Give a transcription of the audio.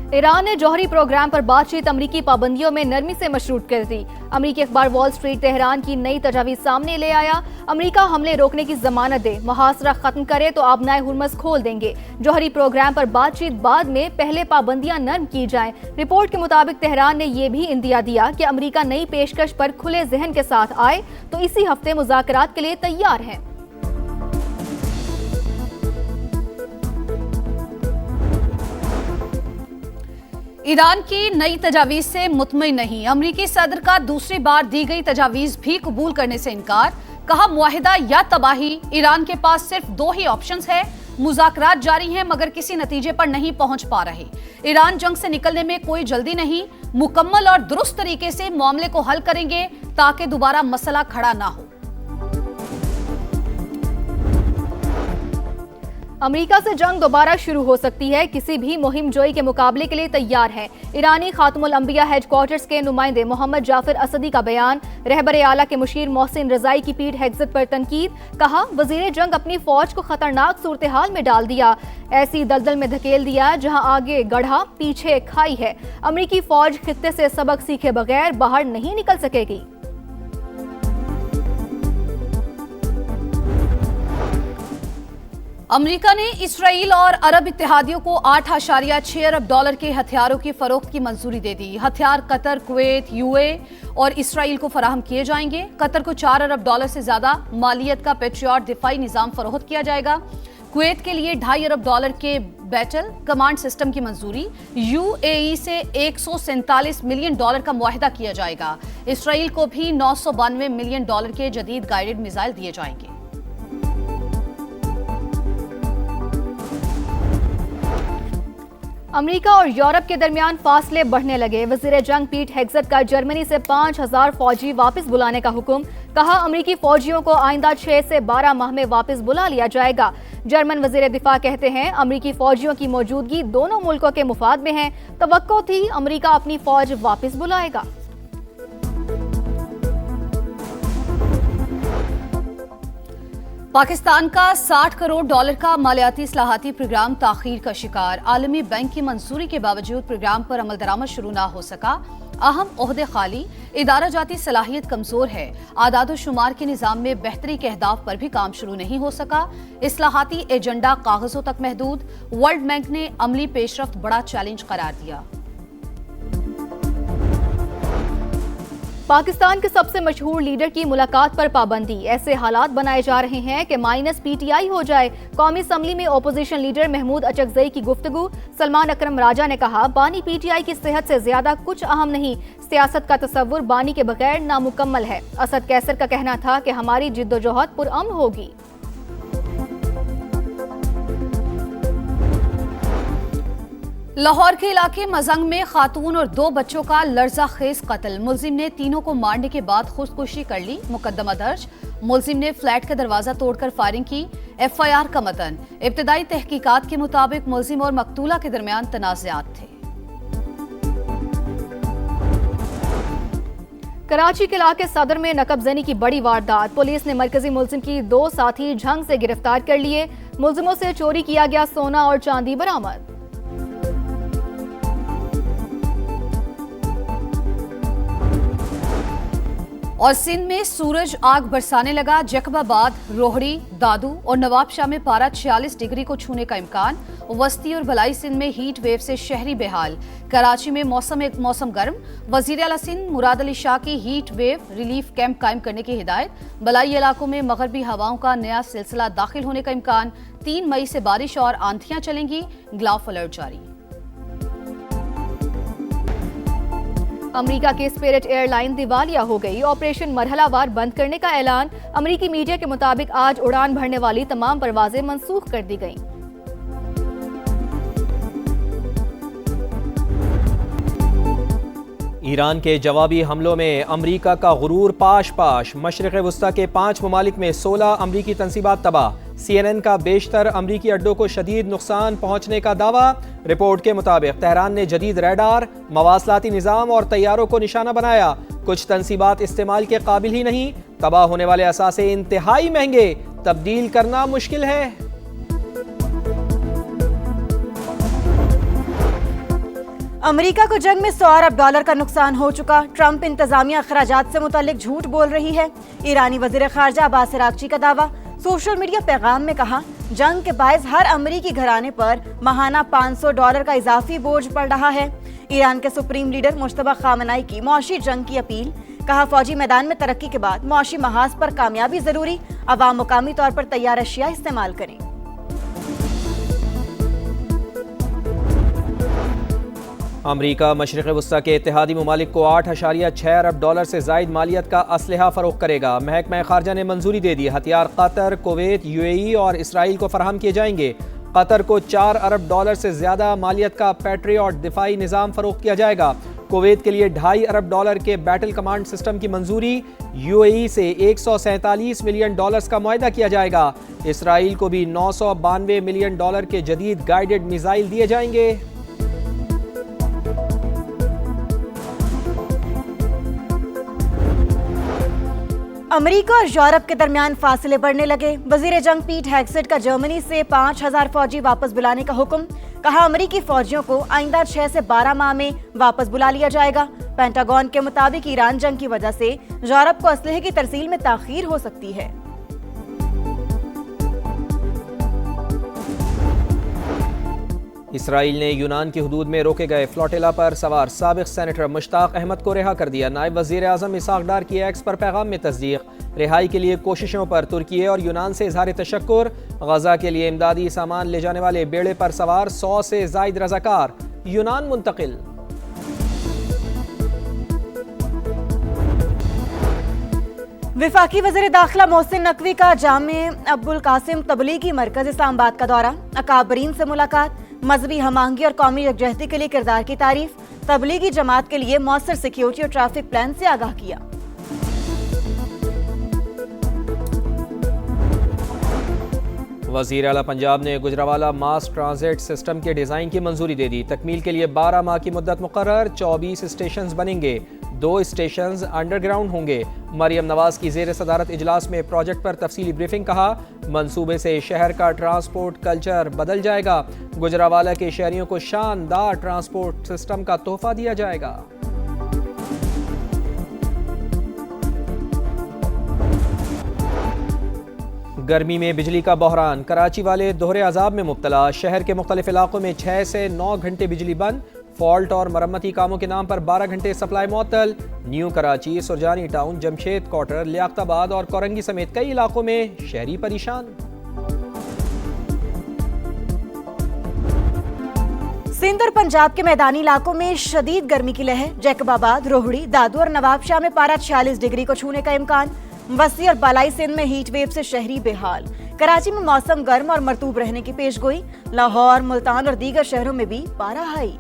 Iran ने जौहरी programme पर बातचीत अमरीकी पाबंदियों में नरमी से मशरूत कर दी। अमरीकी अखबार वॉल स्ट्रीट तेहरान की नई तजावीज सामने ले आया। अमरीका हमले रोकने की जमानत दे, मुहासरा खत्म करे तो आबनाए हुर्मस खोल देंगे। जौहरी प्रोग्राम पर बातचीत बाद में, पहले पाबंदियां नरम की जाएं। रिपोर्ट के मुताबिक तेहरान ने यह भी इंदिया दिया कि अमरीका नई पेशकश पर खुले जहन के साथ आए तो इसी हफ्ते मुज़ाकरात के लिए तैयार है। ईरान की नई तजावीज से मुतमईन नहीं, अमरीकी सदर का दूसरी बार दी गई तजावीज भी कबूल करने से इनकार। कहा मुआहिदा या तबाही, ईरान के पास सिर्फ दो ही ऑप्शंस है। मुज़ाकरात जारी हैं मगर किसी नतीजे पर नहीं पहुंच पा रहे। ईरान जंग से निकलने में कोई जल्दी नहीं, मुकम्मल और दुरुस्त तरीके से मामले को हल करेंगे ताकि दोबारा मसला खड़ा ना हो। अमेरिका से जंग दोबारा शुरू हो सकती है, किसी भी मुहिम जोई के मुकाबले के लिए तैयार है। ईरानी खातमुल अंबिया हेडक्वार्टर्स के नुमाइंदे मोहम्मद जाफर असदी का बयान। रहबर आला के मुशीर मोहसिन रजाई की पीठ हेक्सत पर तनकीद। कहा वजीर जंग अपनी फौज को खतरनाक सूरत हाल में डाल दिया, ऐसी दलदल में धकेल दिया जहां आगे गढ़ा पीछे खाई है। अमेरिकी फौज खित्ते से सबक सीखे बगैर बाहर नहीं निकल सकेगी। अमेरिका ने इसराइल और अरब इत्तेहादियों को $8.6 अरब के हथियारों की फरोख्त की मंजूरी दे दी। हथियार कतर, कुवैत, यूए और इसराइल को फराहम किए जाएंगे। कतर को $4 अरब से ज्यादा मालियत का पेट्रियट दिफाई निजाम फरोख्त किया जाएगा। कुवैत के लिए $2.5 अरब के बैटल कमांड सिस्टम की मंजूरी। यूएई से $147 मिलियन का मुआहिदा किया जाएगा। इसराइल को भी $992 मिलियन के जदीद गाइडेड मिसाइल दिए जाएंगे। अमेरिका और यूरोप के दरमियान फासले बढ़ने लगे। वजीर जंग पीट हेग्सेट का जर्मनी से 5000 फौजी वापस बुलाने का हुक्म। कहा अमेरिकी फौजियों को आइंदा 6 से 12 माह में वापस बुला लिया जाएगा। जर्मन वजीर दिफा कहते हैं अमेरिकी फौजियों की मौजूदगी दोनों मुल्कों के मुफाद में है। तवक्को थी अमेरिका अपनी फौज वापस बुलाएगा। पाकिस्तान का $60 करोड़ का मालियाती इस्लाहाती प्रोग्राम ताखीर का शिकार। आलमी बैंक की मंजूरी के बावजूद प्रोग्राम पर अमल दरामद शुरू ना हो सका। अहम ओहदे खाली, इदारा जाती सलाहियत कमजोर है। आदाद शुमार के निजाम में बेहतरी के अहदाफ पर भी काम शुरू नहीं हो सका। इस्लाहाती एजेंडा कागजों तक महदूद। वर्ल्ड बैंक ने अमली पेशरफ्त बड़ा चैलेंज करार दिया। पाकिस्तान के सबसे मशहूर लीडर की मुलाकात पर पाबंदी। ऐसे हालात बनाए जा रहे हैं कि माइनस PTI हो जाए। कौमी असम्बली में ओपोजिशन लीडर महमूद अचकजई की गुफ्तगू। सलमान अकरम राजा ने कहा बानी PTI की सेहत से ज्यादा कुछ अहम नहीं। सियासत का तस्वुर बानी के बगैर नामुकम्मल है। असद कैसर का कहना था कि हमारी जिद्दोजहद पुरअमन होगी। लाहौर के इलाके मजंग में खातून और 2 बच्चों का लर्जा खेज कत्ल। मुलजिम ने तीनों को मारने के बाद खुदकुशी कर ली। मुकदमा दर्ज। मुलजिम ने फ्लैट का दरवाजा तोड़कर फायरिंग की। FIR का मतन। इब्तदाई तहकीकात के मुताबिक मुलजिम और मकतूला के दरमियान तनाज़ात थे। कराची के इलाके सदर में नकबजनी की बड़ी वारदात। पुलिस ने मरकजी मुलजिम की 2 साथी झंग से गिरफ्तार कर लिए। मुलजिमों से चोरी किया गया सोना और चांदी बरामद। और सिंध में सूरज आग बरसाने लगा। जैकबाबाद, रोहड़ी, दादू और नवाबशाह में पारा 46 डिग्री को छूने का इम्कान। वस्ती और भलाई सिंध में हीट वेव से शहरी बेहाल। कराची में मौसम गर्म। वजीर आला सिंध मुराद अली शाह की हीट वेव रिलीफ कैंप कायम करने की हिदायत। बलाई इलाकों में मगरबी हवाओं का नया सिलसिला दाखिल होने का इम्कान। 3 मई से बारिश और आंधियां चलेंगी। ग्लाफ अलर्ट जारी। अमेरिका की स्पिरिट एयरलाइन दिवालिया हो गई। ऑपरेशन मरहलावार बंद करने का ऐलान। अमेरिकी मीडिया के मुताबिक आज उड़ान भरने वाली तमाम परवाजें मंसूख कर दी गईं। ईरान के जवाबी हमलों में अमेरिका का गुरूर पाश पाश। मशरिक़ वुस्ता के 5 ममालिक में 16 अमरीकी तंसीबात तबाह। CNN का बेशतर अमरीकी अड्डों को शदीद नुकसान पहुंचने का दावा। रिपोर्ट के मुताबिक तेहरान ने जदीद रडार, मवासलाती निज़ाम और तैयारों को निशाना बनाया। कुछ तंसीबात इस्तेमाल के काबिल ही नहीं। तबाह होने वाले असासे इंतहाई महंगे, तब्दील करना मुश्किल है। अमेरिका को जंग में 100 अरब डॉलर का नुकसान हो चुका। ट्रंप इंतजामिया अखराजात से मुतालिक झूठ बोल रही है। ईरानी वजीर खारजा अब्बास अरागची का दावा। सोशल मीडिया पैगाम में कहा, जंग के बायस हर अमेरिकी घराने पर माहाना $500 का इजाफी बोझ पड़ रहा है। ईरान के सुप्रीम लीडर मुश्तबा खामनाई की मौशी जंग की अपील। कहा, फौजी मैदान में तरक्की के बाद मौशी महाज पर कामयाबी जरूरी। अवाम मुकामी तौर पर तैयार अशिया इस्तेमाल करें। अमरीका मशरिक़ वुस्ता के इत्तेहादी ममालिक को $8.6 अरब से जायद मालियत का असलहा फ़रोख्त करेगा। महकमा खारजा ने मंजूरी दे दी। हथियार कतर, कुवैत, UAE और इसराइल को फराहम किए जाएंगे। कतर को $4 अरब से ज़्यादा मालियत का पैट्रियट दिफाई निज़ाम फ़रोख्त किया जाएगा। कुवैत के लिए $2.5 अरब के बैटल कमांड सिस्टम की मंजूरी। UAE से $147 मिलियन का मुआहदा किया जाएगा। इसराइल को भी $992 मिलियन के जदीद गाइडेड मिसाइल दिए जाएंगे। अमेरिका और यूरोप के दरमियान फासले बढ़ने लगे। वजीर जंग पीट हेगसेट का जर्मनी से 5000 फौजी वापस बुलाने का हुक्म। कहा, अमेरिकी फौजियों को आइंदा 6 से 12 माह में वापस बुला लिया जाएगा। पेंटागन के मुताबिक ईरान जंग की वजह से यूरोप को असलहे की तरसील में ताखीर हो सकती है। इसराइल ने यूनान की हुदूद में रोके गए फ्लोटिला पर सवार साबिक सेनेटर मुश्ताक अहमद को रिहा कर दिया। नायब वज़ीर आज़म इसहाक डार की एक्स पर पैगाम में तस्दीक। रिहाई के लिए कोशिशों पर तुर्की और यूनान से इजहार तशक्कुर। गजा के लिए इमदादी सामान ले जाने वाले बेड़े पर सवार 100 से जायद रज़ाकार यूनान मुंतकिल। विफाकी वज़ीर दाखिला मोहसिन नकवी का जामे अब्दुल कासिम तबलीगी मरकज इस्लामाबाद का दौरा। अकाबरीन से मुलाकात। मजहबी हमांगी और कौमी यकजहती के लिए किरदार की तारीफ। तबलीगी जमात के लिए मौसर सिक्योरिटी और ट्रैफिक प्लान से आगाह किया। वज़ीर आला पंजाब ने गुजरावाला मास ट्रांजिट सिस्टम के डिज़ाइन की मंजूरी दे दी। तकमील के लिए 12 माह की मुद्दत मुकर्रर। 24 स्टेशन बनेंगे। 2 स्टेशन अंडरग्राउंड होंगे। मरियम नवाज की ज़ेर सदारत इजलास में प्रोजेक्ट पर तफसीली ब्रीफिंग। कहा, मंसूबे से शहर का ट्रांसपोर्ट कल्चर बदल जाएगा। गुजरावाला के शहरियों को शानदार ट्रांसपोर्ट सिस्टम का तोहफा दिया जाएगा। गर्मी में बिजली का बहरान। कराची वाले दोहरे अजाब में मुब्तला। शहर के मुख्तलिफ इलाकों में 6 से 9 घंटे बिजली बंद। फॉल्ट और मरम्मती कामों के नाम पर 12 घंटे सप्लाई मुअत्तल। New Karachi, Surjani town, Jamshed quarter, Liaquatabad और कोरंगी समेत कई इलाकों में शहरी परेशान। सिंध और पंजाब के मैदानी इलाकों में शदीद गर्मी की लहर। जैकबाबाद, रोहड़ी, दादू और नवाबशाह में पारा 46 डिग्री को छूने का इम्कान। वसी और बालाई सिंध में हीट वेव से शहरी बेहाल। कराची में मौसम गर्म और मरतूब रहने की पेशगोई। लाहौर, मुल्तान और दीगर शहरों में भी पारा हाई।